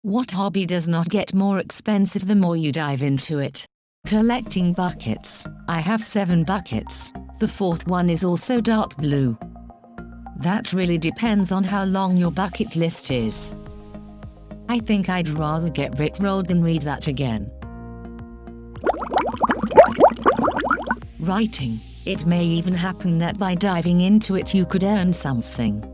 What hobby does not get more expensive the more you dive into it? Collecting buckets. I have 7 buckets. The 4th one is also dark blue. That really depends on how long your bucket list is. I think I'd rather get rickrolled than read that again. Writing. It may even happen that by diving into it you could earn something.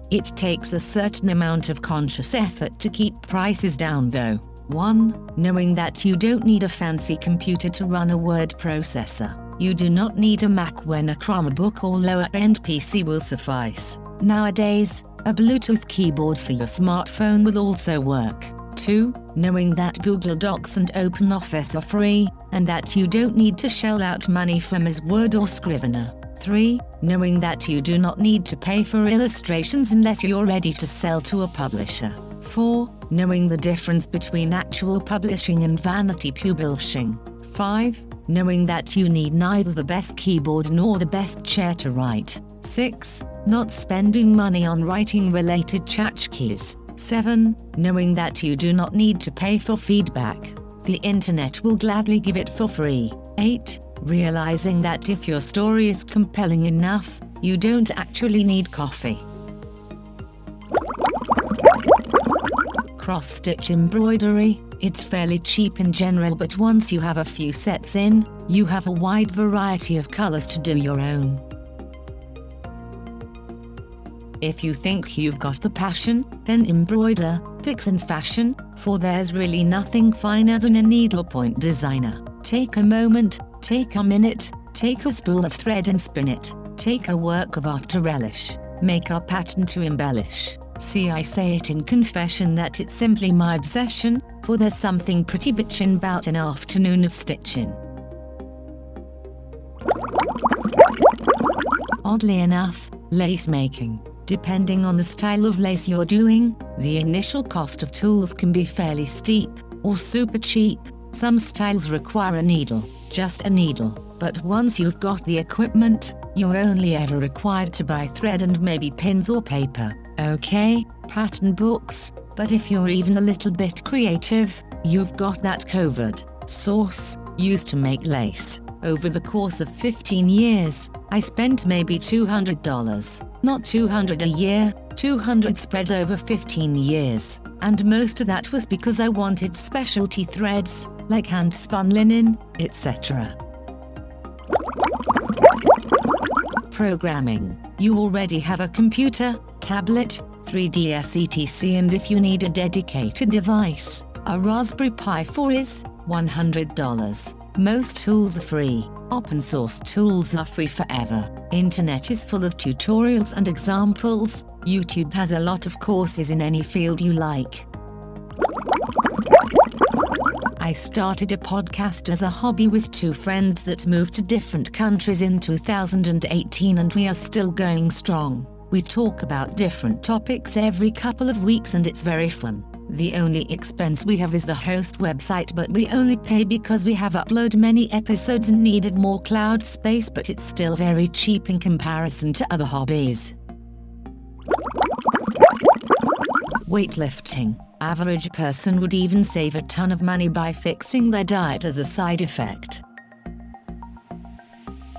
It takes a certain amount of conscious effort to keep prices down though. 1. Knowing that you don't need a fancy computer to run a word processor. You do not need a Mac when a Chromebook or lower-end PC will suffice. Nowadays, a Bluetooth keyboard for your smartphone will also work. 2. Knowing that Google Docs and OpenOffice are free, and that you don't need to shell out money for Ms. Word or Scrivener. 3. Knowing that you do not need to pay for illustrations unless you're ready to sell to a publisher. 4. Knowing the difference between actual publishing and vanity publishing. 5. Knowing that you need neither the best keyboard nor the best chair to write. 6. Not spending money on writing-related tchotchkes. 7. Knowing that you do not need to pay for feedback. The internet will gladly give it for free. 8. Realizing that if your story is compelling enough, you don't actually need coffee. Cross-stitch embroidery. It's fairly cheap in general, but once you have a few sets in, you have a wide variety of colors to do your own. If you think you've got the passion, then embroider, fix and fashion, for there's really nothing finer than a needlepoint designer. Take a moment, take a minute, take a spool of thread and spin it. Take a work of art to relish, make a pattern to embellish. See, I say it in confession that it's simply my obsession, for there's something pretty bitchin' about an afternoon of stitching. Oddly enough, lace making. Depending on the style of lace you're doing, the initial cost of tools can be fairly steep, or super cheap. Some styles require a needle, just a needle, but once you've got the equipment, you're only ever required to buy thread and maybe pins or paper. Okay, pattern books, but if you're even a little bit creative, you've got that covered. Source, used to make lace. Over the course of 15 years, I spent maybe $200. Not $200 a year, $200 spread over 15 years. And most of that was because I wanted specialty threads, like hand-spun linen, etc. Programming. You already have a computer, tablet, 3DS etc, and if you need a dedicated device, a Raspberry Pi 4 is $100. Most tools are free. Open source tools are free forever. Internet is full of tutorials and examples. YouTube has a lot of courses in any field you like. I started a podcast as a hobby with 2 friends that moved to different countries in 2018, and we are still going strong. We talk about different topics every couple of weeks and it's very fun. The only expense we have is the host website, but we only pay because we have uploaded many episodes and needed more cloud space, but it's still very cheap in comparison to other hobbies. Weightlifting. Average person would even save a ton of money by fixing their diet as a side effect.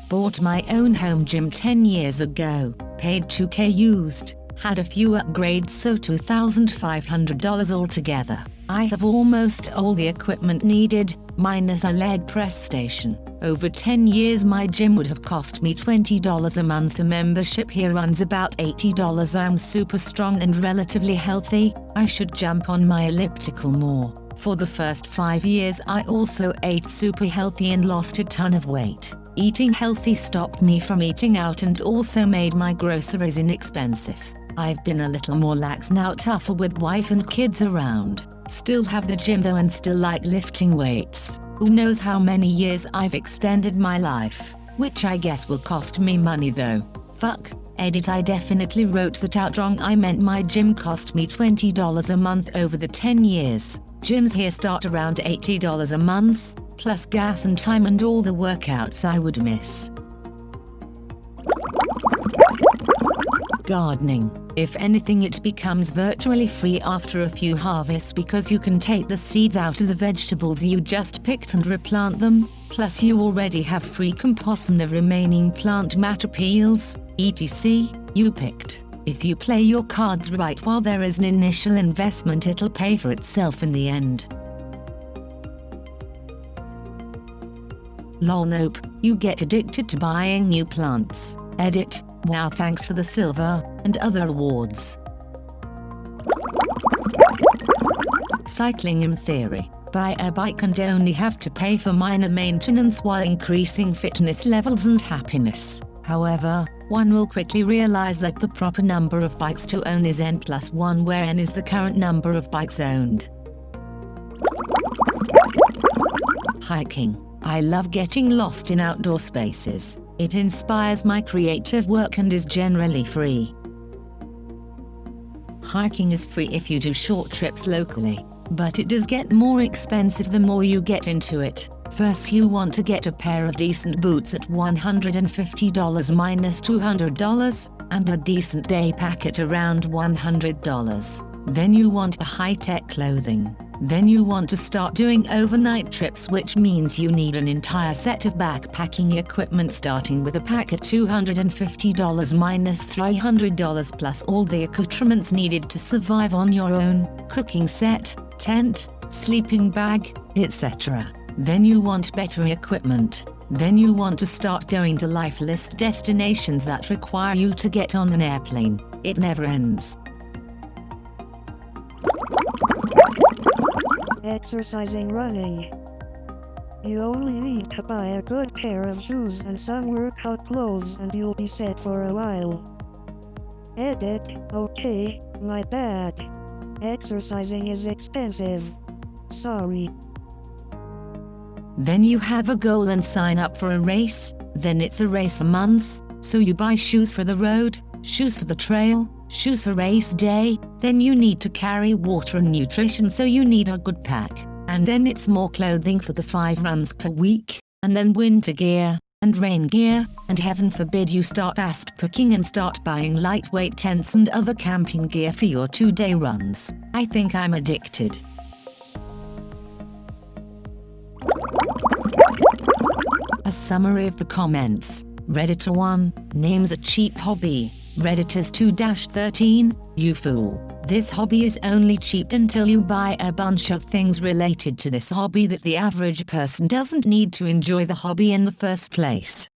Bought my own home gym 10 years ago, paid $2,000 used. Had a few upgrades, so $2,500 altogether. I have almost all the equipment needed, minus a leg press station. Over 10 years my gym would have cost me $20 a month. A membership here runs about $80. I'm super strong and relatively healthy. I should jump on my elliptical more. For the first 5 years I also ate super healthy and lost a ton of weight. Eating healthy stopped me from eating out and also made my groceries inexpensive. I've been a little more lax now, tougher with wife and kids around. Still have the gym though and still like lifting weights. Who knows how many years I've extended my life, which I guess will cost me money though. Fuck, edit, I definitely wrote that out wrong. I meant my gym cost me $20 a month over the 10 years. Gyms here start around $80 a month, plus gas and time and all the workouts I would miss. Gardening. If anything, it becomes virtually free after a few harvests because you can take the seeds out of the vegetables you just picked and replant them, plus you already have free compost from the remaining plant matter peels, etc. you picked. If you play your cards right, while there is an initial investment, it'll pay for itself in the end. Lol, nope, you get addicted to buying new plants. Edit, wow, thanks for the silver and other awards. Cycling in theory. Buy a bike and only have to pay for minor maintenance while increasing fitness levels and happiness. However, one will quickly realize that the proper number of bikes to own is n+1, where n is the current number of bikes owned. Hiking. I love getting lost in outdoor spaces. It inspires my creative work and is generally free. Hiking is free if you do short trips locally, but it does get more expensive the more you get into it. First, you want to get a pair of decent boots at $150 minus $200, and a decent day pack at around $100. Then you want high-tech clothing. Then you want to start doing overnight trips, which means you need an entire set of backpacking equipment, starting with a pack at $250 minus $300, plus all the accoutrements needed to survive on your own, cooking set, tent, sleeping bag, etc. Then you want better equipment. Then you want to start going to life list destinations that require you to get on an airplane. It never ends. Exercising, running. You only need to buy a good pair of shoes and some workout clothes and you'll be set for a while. Edit, okay, my bad. Exercising is expensive. Sorry. Then you have a goal and sign up for a race. Then it's a race a month, so you buy shoes for the road, shoes for the trail, shoes for race day. Then you need to carry water and nutrition, so you need a good pack. And then it's more clothing for the 5 runs per week, and then winter gear, and rain gear, and heaven forbid you start fast packing and start buying lightweight tents and other camping gear for your 2-day runs. I think I'm addicted. A summary of the comments. Redditor 1, name's a cheap hobby. Redditors 2-13, you fool. This hobby is only cheap until you buy a bunch of things related to this hobby that the average person doesn't need to enjoy the hobby in the first place.